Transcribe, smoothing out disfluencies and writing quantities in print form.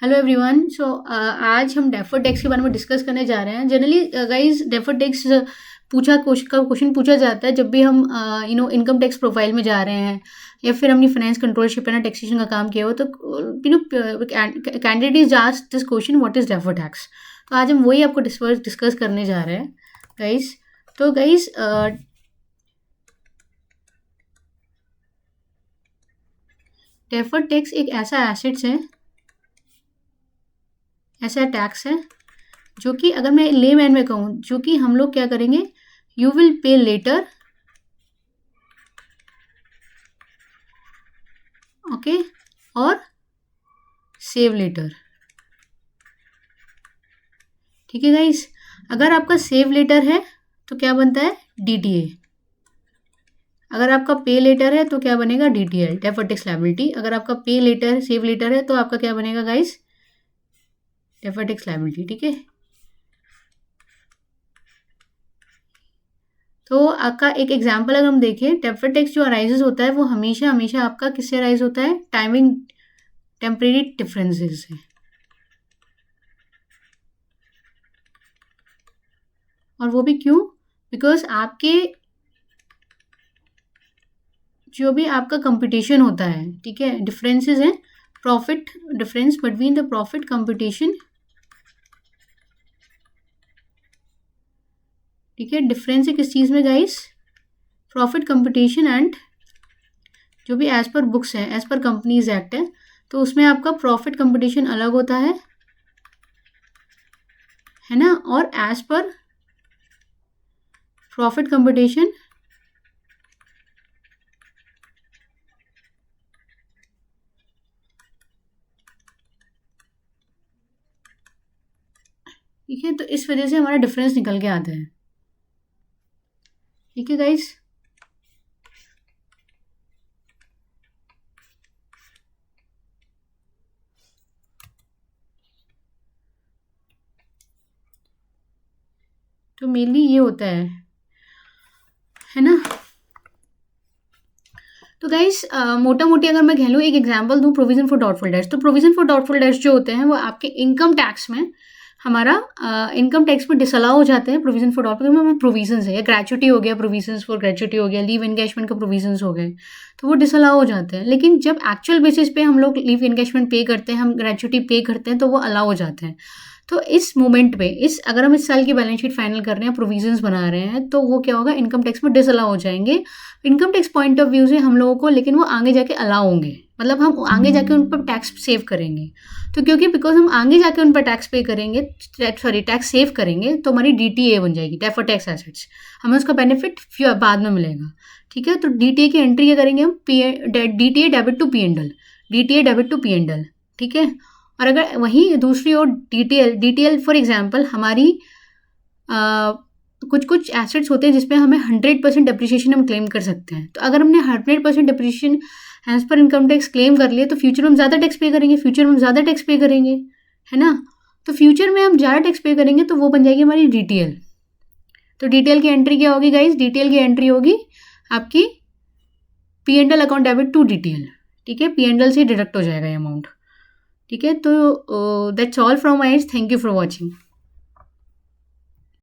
Hello everyone. आज हम deferred tax के बारे में डिस्कस करने जा रहे हैं। Generally guys deferred tax question पूछा जाता है जब भी हम इनकम टैक्स प्रोफाइल में जा रहे हैं या फिर हमने फाइनेंस कंट्रोलशिप या टैक्सेशन का काम किया हो, तो candidate is asked this question, what is deferred tax. तो आज हम वही आपको डिस्कस करने जा रहे हैं गाइस। तो गाइस डेफर्ड टैक्स एक ऐसा टैक्स है जो कि अगर मैं लेमैन में कहूँ, जो कि हम लोग क्या करेंगे, you will pay later, okay, और सेव लेटर। ठीक है गाइस, अगर आपका सेव लेटर है तो क्या बनता है, डीटीए। अगर आपका पे लेटर है तो क्या बनेगा, डीटीएल, डेफर्ड टैक्स लायबिलिटी। अगर आपका पे लेटर सेव लेटर है तो आपका क्या बनेगा गाइस, डेफर्ड टैक्स लायबिलिटी। ठीक है, तो आपका एक एग्जांपल अगर हम देखें, डेफर्ड टैक्स जो अराइजेस होता है वो हमेशा हमेशा आपका किससे अराइज होता है, टाइमिंग टेम्परेरी डिफरेंसेस से। और वो भी क्यों, बिकॉज आपके जो भी आपका कंपटीशन होता है, ठीक है, डिफरेंसेस हैं, profit difference between the profit competition, ठीक है, डिफरेंस है किस चीज़ में गाइस, प्रॉफिट कंपटीशन एंड जो भी एज पर बुक्स है, एज पर कंपनीज एक्ट है, तो उसमें आपका प्रॉफिट कंपटीशन अलग होता है ना, और एज पर प्रॉफिट कंपटीशन ठीक है, तो इस वजह से हमारा डिफरेंस निकल के आता है। ठीक है गाइस, तो मेनली ये होता है ना। तो गाइस मोटा मोटी अगर मैं कह लूँ, एक एग्जांपल दूँ, प्रोविजन फॉर डाउटफुल डेट्स। तो प्रोविजन फॉर डाउटफुल डेट्स जो होते हैं वो आपके इनकम टैक्स में, हमारा इनकम टैक्स में डिसअलाउ हो जाते हैं। प्रोविजन फॉर डाउटफुल में प्रोविजन है, या ग्रेचुटी हो गया, प्रोविजन फॉर ग्रेचुटी हो गया, लीव एनकैशमेंट का प्रोविजन हो गए, तो वो डिसअलाउ हो जाते हैं। लेकिन जब एक्चुअल बेसिस पे हम लोग लीव एनकैशमेंट पे करते हैं, हम ग्रेचुटी पे करते हैं, तो वो अलाउ हो जाते हैं। तो इस मोमेंट पे, अगर हम इस साल की बैलेंस शीट फाइनल कर रहे हैं, प्रोविजंस बना रहे हैं, तो वो क्या होगा, इनकम टैक्स में डिसअलाउ हो जाएंगे income tax point of view से हम लोगों को, लेकिन वो आगे जाके अलाउ होंगे, मतलब हम आगे जाके उन पर टैक्स सेव करेंगे। तो क्योंकि बिकॉज हम आगे जाके उन पर टैक्स पे करेंगे, टैक्स सेव करेंगे, तो हमारी डीटीए बन जाएगी, डेफर्ड टैक्स एसेट्स, हमें उसका बेनिफिट बाद में मिलेगा। ठीक है, तो डीटीए की एंट्री क्या करेंगे हम, DTA debit to P and L, DTA debit to P and L. ठीक है, और अगर वहीं दूसरी ओर डीटीएल फॉर एग्जाम्पल हमारी कुछ कुछ एसेट्स होते हैं जिसपे हमें 100% डेप्रिसिएशन हम क्लेम कर सकते हैं। तो अगर हमने 100% डेप्रिसिएशन एज पर इनकम टैक्स क्लेम कर लिया, तो फ्यूचर में हम ज़्यादा टैक्स पे करेंगे, है ना। तो फ्यूचर में हम ज़्यादा टैक्स पे करेंगे, तो वो बन जाएगी हमारी डीटीएल। तो डीटीएल की एंट्री क्या होगी गाइज, डीटीएल की एंट्री होगी आपकी P and L account debit to DTL. ठीक है, पी एंड एल से डिडक्ट हो जाएगा ये अमाउंट। ठीक है, तो that's all from my end, thank you for watching.